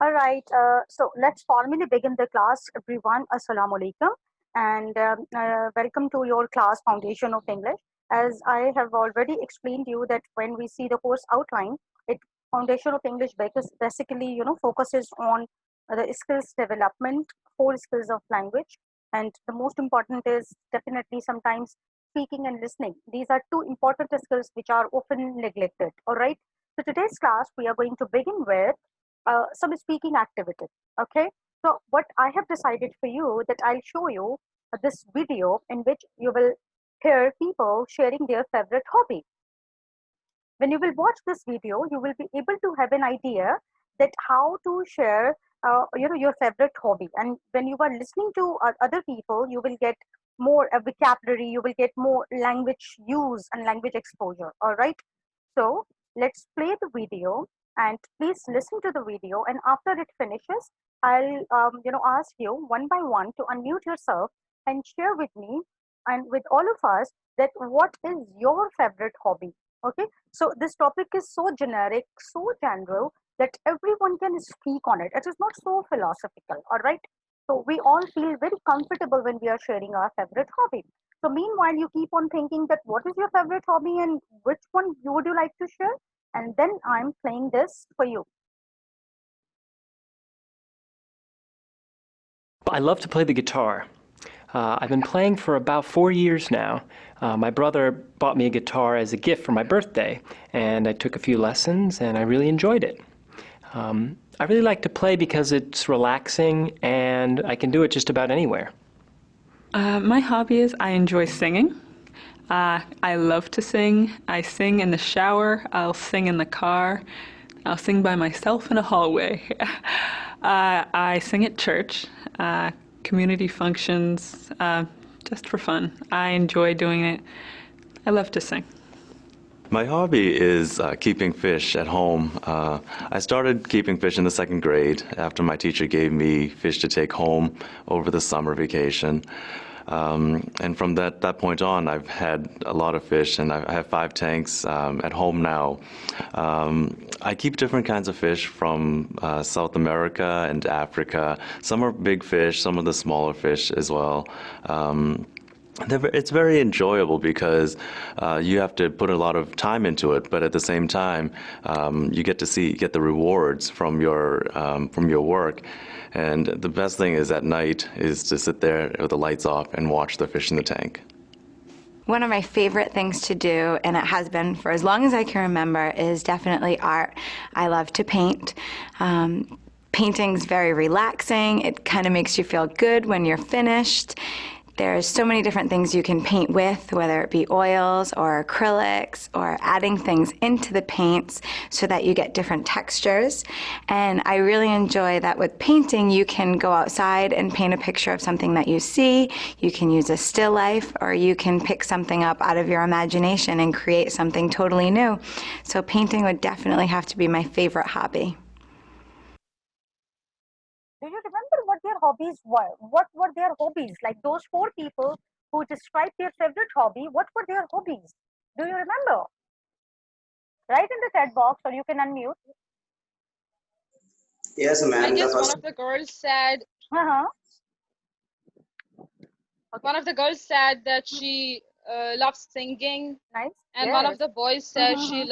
All right, so let's formally begin the class, everyone. Assalamu alaikum, and welcome to your class, Foundation of English. As I have already explained to you that when we see the course outline, it Foundation of English basically, focuses on the skills development, 4 skills of language, and the most important is definitely sometimes speaking and listening. These are 2 important skills which are often neglected. All right. So today's class we are going to begin with some speaking activity. Okay, so what I have decided for you that I'll show you this video in which you will hear people sharing their favorite hobby. When you will watch this video, you will be able to have an idea that how to share your favorite hobby, and when you are listening to other people, you will get more vocabulary, you will get more language use and language exposure. All right, so let's play the video and please listen to the video, and after it finishes, I'll ask you one by one to unmute yourself and share with me and with all of us that what is your favorite hobby. Okay, so this topic is so generic, so general that everyone can speak on it. It is not so philosophical. All right, so we all feel very comfortable when we are sharing our favorite hobby. So meanwhile, you keep on thinking that what is your favorite hobby and which one you would you like to share? And then I'm playing this for you. I love to play the guitar. I've been playing for about 4 years now. My brother bought me a guitar as a gift for my birthday, and I took a few lessons, and I really enjoyed it. I really like to play because it's relaxing, and I can do it just about anywhere. My hobby is I enjoy singing. I love to sing. I sing in the shower. I'll sing in the car. I'll sing by myself in a hallway. I sing at church, community functions, just for fun. I enjoy doing it. I love to sing. My hobby is keeping fish at home. I started keeping fish in the 2nd grade after my teacher gave me fish to take home over the summer vacation. And from that point on, I've had a lot of fish, and I have 5 tanks at home now. I keep different kinds of fish from South America and Africa. Some are big fish, some are the smaller fish as well. It's very enjoyable because you have to put a lot of time into it, but at the same time, you get the rewards from your work. And the best thing is at night is to sit there with the lights off and watch the fish in the tank. One of my favorite things to do, and it has been for as long as I can remember, is definitely art. I love to paint. Painting's very relaxing. It kind of makes you feel good when you're finished. There's so many different things you can paint with, whether it be oils or acrylics or adding things into the paints so that you get different textures. And I really enjoy that with painting, you can go outside and paint a picture of something that you see. You can use a still life, or you can pick something up out of your imagination and create something totally new. So painting would definitely have to be my favorite hobby. Do you remember what their hobbies were? What were their hobbies? Like those 4 people who described their favorite hobby, what were their hobbies? Do you remember? Write in the chat box or you can unmute. Yes, ma'am. I guess one of the girls said. Uh-huh. Okay. One of the girls said that she loves singing. Nice. And yes. One of the boys said he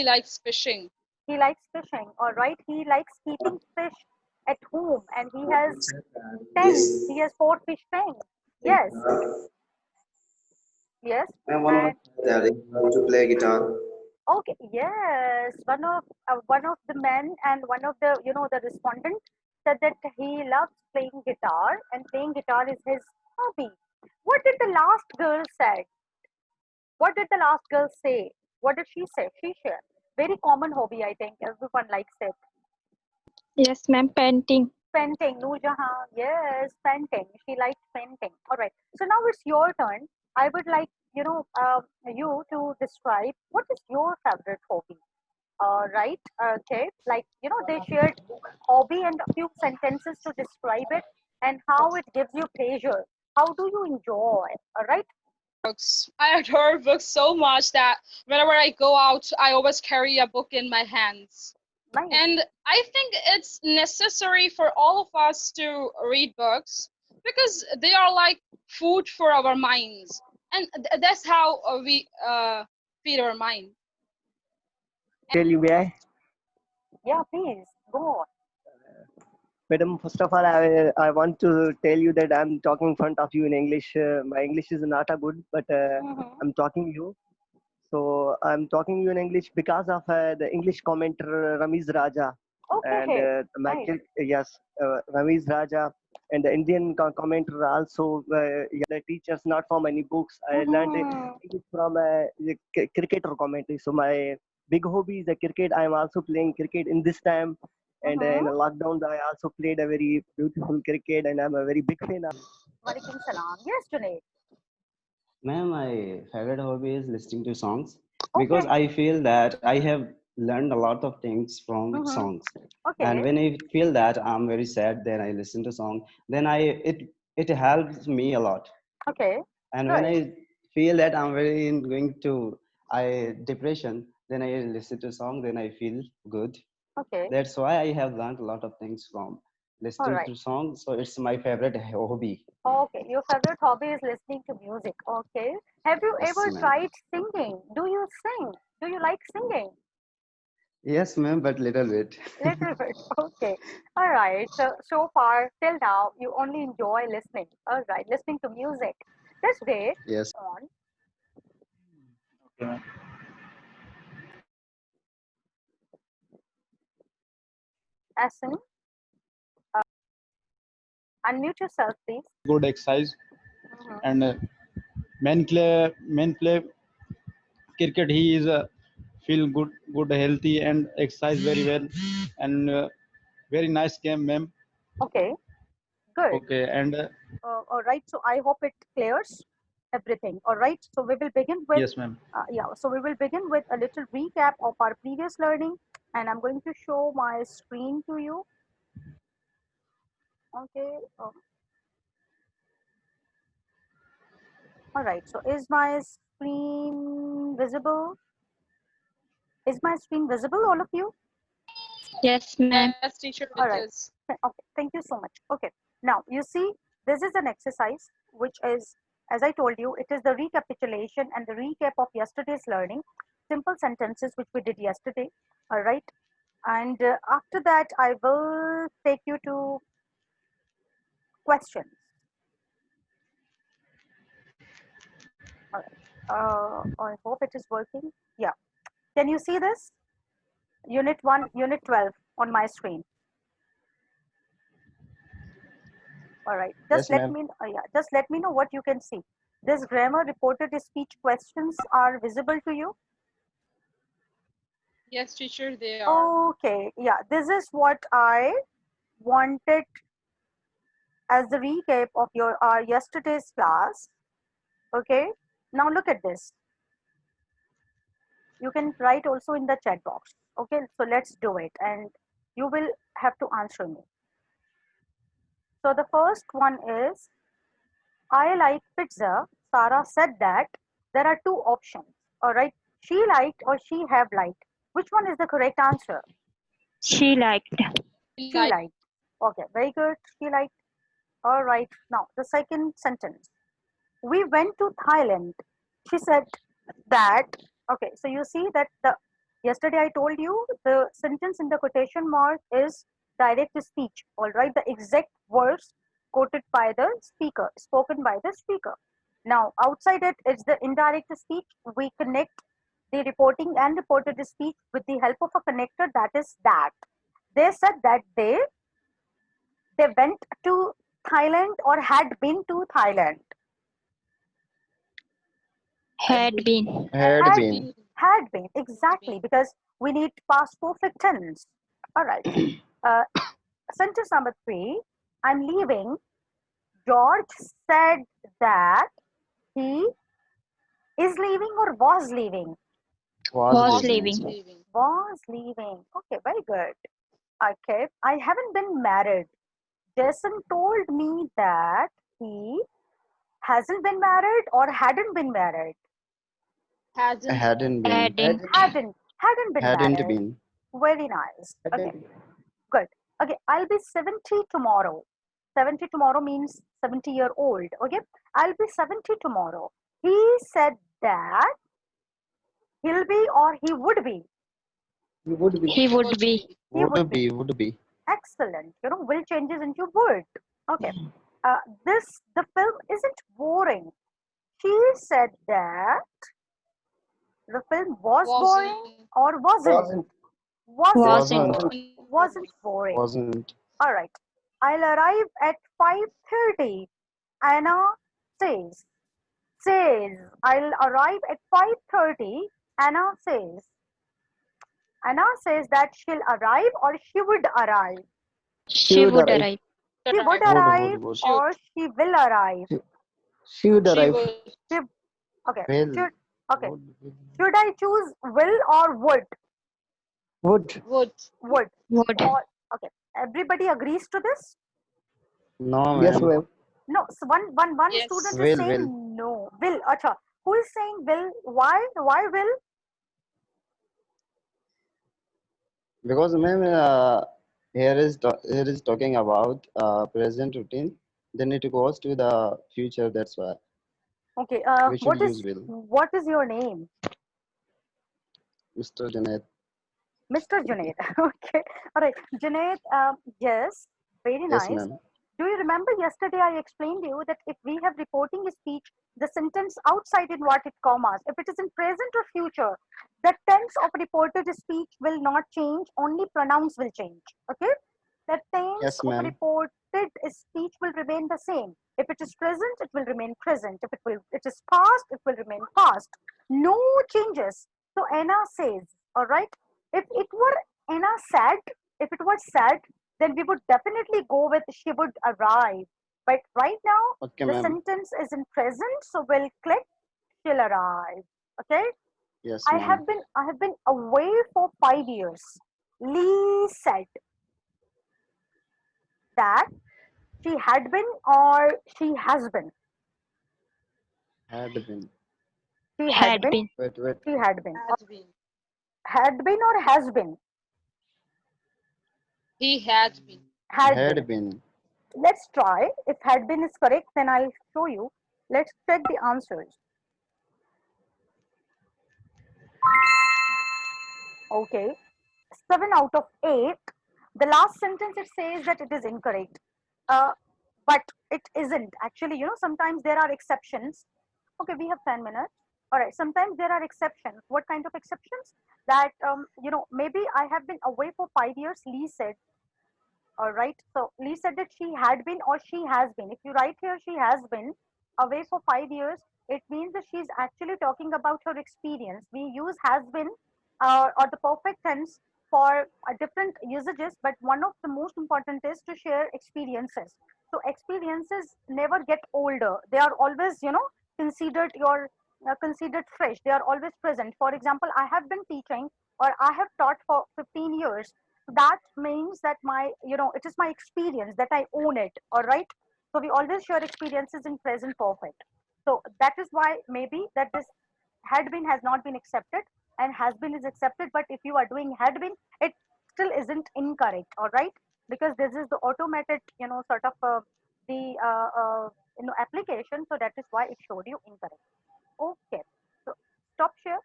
likes fishing. He likes fishing. All right. He likes keeping fish at home, and he has 10. Yes. He has 4 fish tanks. Yes. Yes. And one of to play guitar. Okay. Yes. One of the men and one of the the respondents said that he loves playing guitar, and playing guitar is his hobby. What did the last girl say? What did the last girl say? What did she say? She shared. Very common hobby, I think. Everyone likes it. Yes, ma'am, painting. Painting, Noorjahan. Yes, painting. She likes painting. All right. So now it's your turn. I would like, you to describe what is your favorite hobby. Right? Okay. Like, they shared hobby and a few sentences to describe it and how it gives you pleasure. How do you enjoy? All right. Books. I adore books so much that whenever I go out, I always carry a book in my hands. Nice. And I think it's necessary for all of us to read books because they are like food for our minds, and that's how we feed our mind. Tell you, may I? Yeah, please go on. Madam, first of all, I want to tell you that I'm talking in front of you in English. My English is not a good, but Mhm. I'm talking you. So I'm talking you in English because of the English commentator Ramiz Raja and Okay, nice. yes, Ramiz Raja and the Indian commentator also. The teachers not from any books. I learned it Mhm. English from the cricketer commentary. So my big hobby is the cricket. I'm also playing cricket in this time. And in Mhm. the lockdown, I also played a very beautiful cricket, and I'm a very big fan of. Walaikum salam. Yes, Junaid. Ma'am, my favorite hobby is listening to songs because Okay. I feel that I have learned a lot of things from Mhm. songs. Okay. And when I feel that I'm very sad, then I listen to song. Then it helps me a lot. Okay. And when Good. I feel that I'm very going to I depression, then I listen to song. Then I feel good. Okay. That's why I have learned a lot of things from All listening right. to songs. So it's my favorite hobby. Okay. Your favorite hobby is listening to music. Okay. Have you Yes, ever ma'am. tried singing? Do you sing? Do you like singing? Yes, ma'am, but little bit. Little bit. Okay. All right. So far till now, you only enjoy listening. All right. Listening to music. That's great. Yes. On. Okay. Asin, unmute yourself, please. Good exercise Mhm. and men play cricket. He is feel good, healthy, and exercise very well, and very nice game, ma'am. Okay. Good. Okay, and All right. So I hope it clears everything. All right. So we will begin with, yes, ma'am. yeah. So we will begin with a little recap of our previous learning, and I'm going to show my screen to you. Okay. All right. So is my screen visible? Is my screen visible, all of you? Yes, ma'am. Yes, teacher, All it right. is. Okay. Thank you so much. Okay. Now you see, this is an exercise which is, as I told you, it is the recapitulation and the recap of yesterday's learning. Simple sentences which we did yesterday. All right. And after that, I will take you to questions. All right. I hope it is working. Yeah. Can you see this? Unit 1, Unit 12 on my screen. All right. Just Yes, let ma'am. me, yeah, just let me know what you can see. This grammar reported speech questions are visible to you. Yes, teacher, they are. Okay. Yeah. This is what I wanted as the recap of your yesterday's class. Okay. Now look at this. You can write also in the chat box. Okay, so let's do it and you will have to answer me. So the first one is, I like pizza. Sarah said that. There are two options. All right, she liked or she have liked. Which one is the correct answer? She liked. She Like, liked. Okay, very good. She liked. All right, now the second sentence. We went to Thailand. She said that. Okay, so you see that the yesterday I told you the sentence in the quotation mark is direct speech. All right, the exact words quoted by the speaker, spoken by the speaker. Now outside it, it's the indirect speech. We connect the reporting and reported speech with the help of a connector, that is that. They said that they went to Thailand or had been to Thailand. Had been. Had had been. had been exactly, because we need past perfect tense. All right. uh, Sentence number 3, I'm leaving. George said that he is leaving or was leaving. Was Was was leaving. leaving. leaving. Was leaving. Okay, very good. Okay, I haven't been married. Jason told me that he hasn't been married or hadn't been married. Hasn't been. Hadn't been. Hadn't. Hadn't been Hadn't married. been. Very nice. Okay, good. Okay, I'll be 70 tomorrow. 70 tomorrow means 70-year-old. Okay, I'll be 70 tomorrow. He said that he'll be or he would be. You would be. He would be. He would be. Would be. Excellent. Will changes into would. Okay. The film isn't boring. She said that the film was boring Wasn't. or wasn't. Wasn't. Wasn't Wasn't. boring. Wasn't boring. Wasn't. All right. I'll arrive at 5:30. Anna says. Says. I'll arrive at 5:30. Anna says. Anna says that she'll arrive or she would arrive. She She would would arrive. arrive. She would arrive or she will arrive. She would She arrive. would. She, okay. Will. Should, okay. Would. Should I choose will or would? Would. Would. Would. Would. Or, okay. Everybody agrees to this? No, Yes, ma'am. ma'am. No. So one Yes. student is Will, saying will. no. Will. Acha. Who is saying will? Why? Why will? Because ma'am, here is talking about present routine. Then it goes to the future. That's why Okay. we should use will. What is your name? Mr. Janet. Mr. Junaid. Okay. All right. Junaid, yes. Very Yes, nice. ma'am. Do you remember yesterday I explained to you that if we have reporting a speech, the sentence outside inverted commas, if it is in present or future, the tense of reported speech will not change, only pronouns will change. Okay? The tense Yes, of ma'am. reported speech will remain the same. If it is present, it will remain present. If it is past, it will remain past. No changes. So Anna says, all right. If it were Anna said, if it was said, then we would definitely go with she would arrive. But right now, Okay, the ma'am. sentence is in present, so we'll click she'll arrive. Okay. Yes, I ma'am. have been away for 5 years. Lee said that she had been or she has been. Had been. She had Had been. been. Wait. She had been. Had been. Had been or has been. He had been. Had Had been. been. Let's try. If had been is correct, then I'll show you. Let's check the answers. Okay. 7 out of 8. The last sentence it says that it is incorrect. But it isn't. Actually, sometimes there are exceptions. Okay, we have 10 minutes. All right. Sometimes there are exceptions. What kind of exceptions? That, maybe I have been away for 5 years, Lee said. All right. So Lee said that she had been or she has been. If you write here she has been away for 5 years, it means that she's actually talking about her experience. We use has been or the perfect tense for different usages, but one of the most important is to share experiences. So experiences never get older. They are always, considered fresh. They are always present. For example, I have been teaching or I have taught for 15 years. That means that it is my experience that I own it. All right. So we always share experiences in present perfect. So that is why maybe that this had been has not been accepted and has been is accepted. But if you are doing had been, it still isn't incorrect. All right. Because this is the automated, sort of the application. So that is why it showed you incorrect. Okay. So stop share.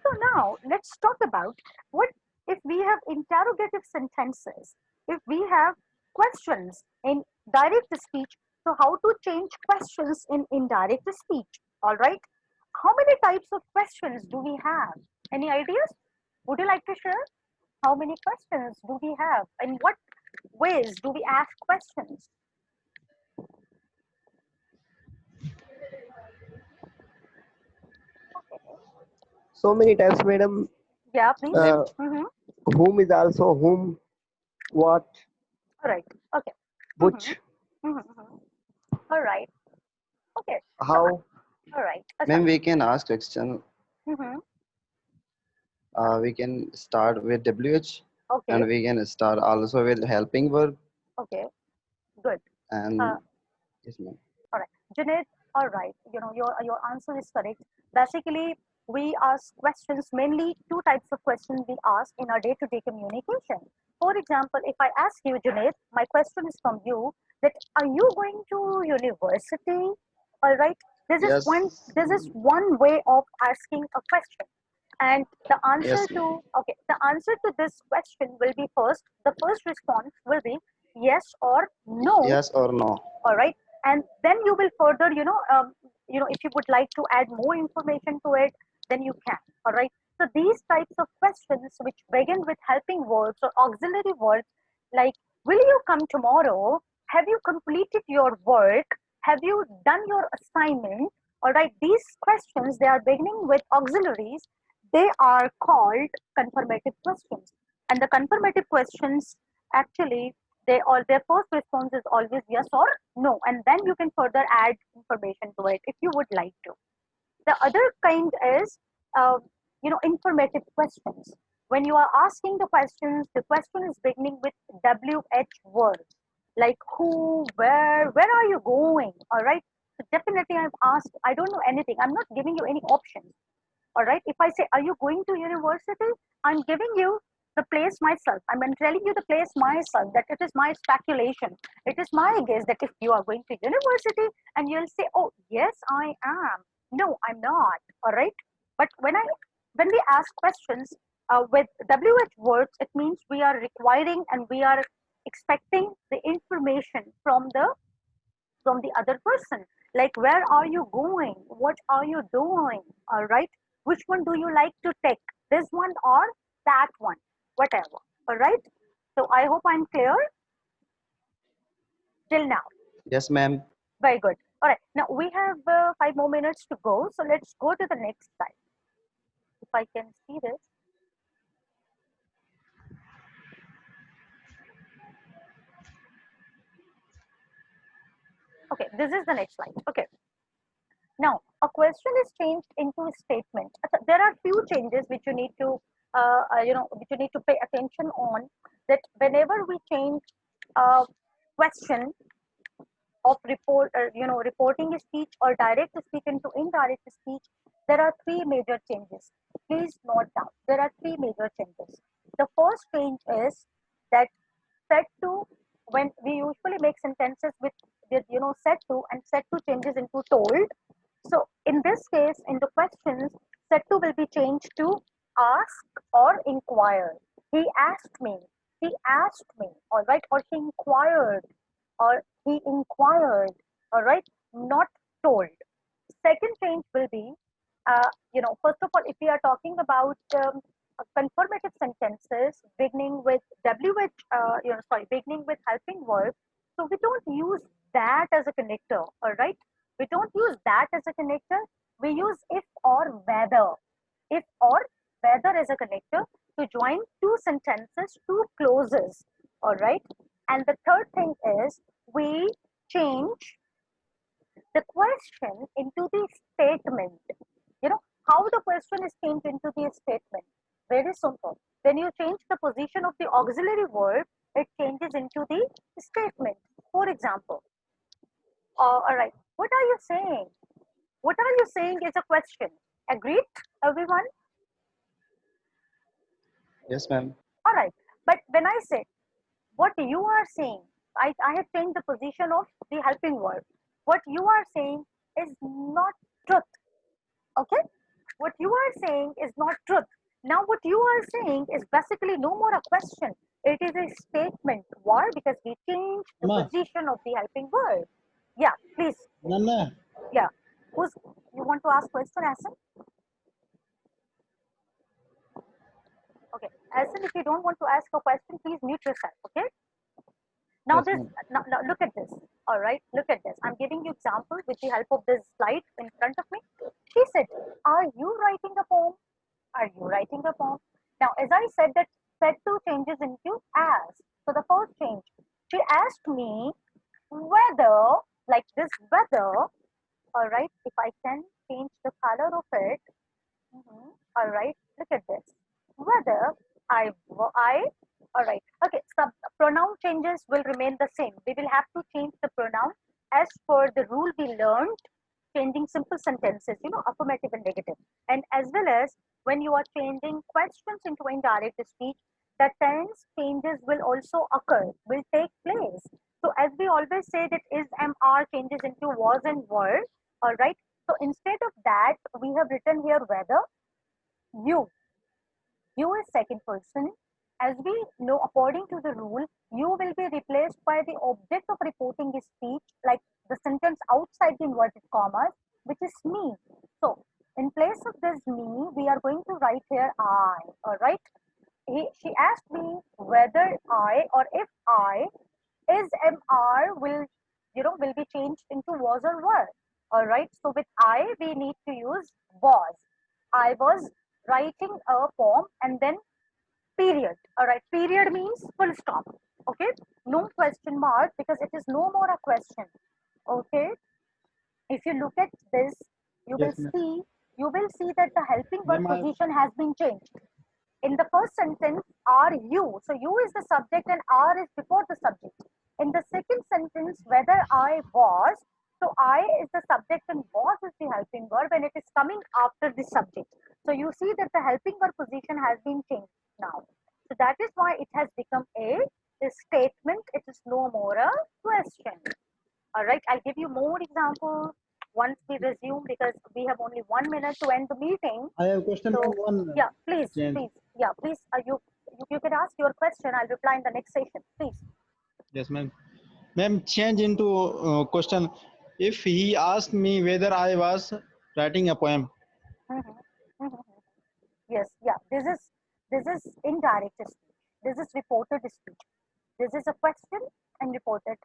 So now let's talk about what if we have interrogative sentences, if we have questions in direct speech. So how to change questions in indirect speech? All right. How many types of questions do we have? Any ideas? Would you like to share? How many questions do we have? In what ways do we ask questions? So many types, madam. Yeah, please. Uh, Mm-hmm. whom is also whom, what, All right. Okay. Mm-hmm. which, Mm-hmm. All right. Okay. So, how. all right. Ma'am, we can ask question. Mm-hmm. We can start with WH Okay. and we can start also with helping verb Okay. Good. and yes, ma'am. All right. Junaid, all right. Your answer is correct. Basically, we ask questions, mainly two types of questions we ask in our day-to-day communication. For example, if I ask you, Junaid, my question is from you, that are you going to university? All right. Yes. This is one way of asking a question. And the answer Yes. to, okay, the answer to this question will be first, the first response will be yes or no. Yes or no. All right. And then you will further, if you would like to add more information to it, then you can. All right. So these types of questions which begin with helping words or auxiliary words like, will you come tomorrow? Have you completed your work? Have you done your assignment? All right. These questions, they are beginning with auxiliaries. They are called confirmative questions. And the confirmative questions actually, their first response is always yes or no, and then you can further add information to it if you would like to. The other kind is uh, informative questions. When you are asking the questions, the question is beginning with WH words like who, where are you going? All right. So definitely I've asked, I don't know anything, I'm not giving you any options. All right. If I say, are you going to university? I'm giving you the place myself. I'm telling you the place myself, that it is my speculation. It is my guess that if you are going to university, and you'll say, oh, yes, I am. No, I'm not. All right. But when we ask questions with WH words, it means we are requiring and we are expecting the information from the other person, like where are you going, what are you doing, all right, which one do you like to take, this one or that one, whatever. All right. So I hope I'm clear till now. Yes, ma'am. Very good. All right, now we have 5 more minutes to go, so let's go to the next slide. If I can see this. Okay, this is the next slide. Okay. Now, a question is changed into a statement. There are few changes which you need to, which you need to pay attention on. That whenever we change a question of reporting speech or direct speech into indirect speech, there are three major changes. Please note down. There are three major changes. The first change is that said to, when we usually make sentences with said to, and said to changes into told. So in this case, in the questions, said to will be changed to ask or inquire. He asked me, he asked me, all right, or he inquired, or he inquired, all right, not told. Second change will be, first of all, if we are talking about confirmative sentences beginning with beginning with helping verb, so we don't use that as a connector, all right? We don't use that as a connector. We use if or whether. If or whether as a connector to join two sentences, two clauses, all right? And the third thing is we change the question into the statement. You know, how the question is changed into the statement? Very simple. When you change the position of the auxiliary verb, it changes into the statement. For example, all right, what are you saying? What are you saying is a question. Agreed, everyone? Yes, ma'am. All right. But when I say what you are saying, I have changed the position of the helping verb. What you are saying is not truth. Okay? What you are saying is not truth. Now, what you are saying is basically no more a question. It is a statement. Why? Because we changed the Ma, position of the helping verb. Yeah, please. Nana. Yeah. Who's you want to ask question, Asan? Okay. Asan, if you don't want to ask a question, please mute yourself. Okay. Now Yes, this, ma'am. now look at this. All right, look at this. I'm giving you example with the help of this slide in front of me. She said, "Are you writing a poem? Are you writing a poem?" Now, as I said, that said to changes into as. So the first change, she asked me whether, like this whether. All right, if I can change the color of it. All right, look at this. Whether I, all right, okay, sub pronoun changes will remain the same. We will have to change the pronoun as per the rule we learned, changing simple sentences, affirmative and negative. And as well as when you are changing questions into indirect speech, the tense changes will also occur, will take place. So as we always say that is, am, are changes into was and were, all right. So instead of that, we have written here whether. You. You is second person. As we know, according to the rule, you will be replaced by the object of reporting speech, like the sentence outside the inverted commas, which is me. So, in place of this me, we are going to write here I. All right. She asked me whether I or if I is MR will be changed into was or were. All right. So with I, we need to use was. I was writing a poem and then period. All right. Period means full stop. Okay. No question mark because it is no more a question. Okay. If you look at this, you will Yes, ma'am. see you will see that the helping verb Ma'am, position has been changed. In the first sentence, are you. So you is the subject and are is before the subject. In the second sentence, whether I was, so I is the subject and was is the helping verb and it is coming after the subject. So you see that the helping verb position has been changed now. So that is why it has become a statement. It is no more a question. All right, I'll give you more examples once we resume because we have only 1 minute to end the meeting. I have question So on one yeah, please, change. please, yeah, please. You can ask your question. I'll reply in the next session, please. Yes, ma'am. Ma'am, change into question. If he asked me whether I was writing a poem. Mhm, mhm. Yes, yeah. This is indirect speech. This is reported speech. This is a question and reported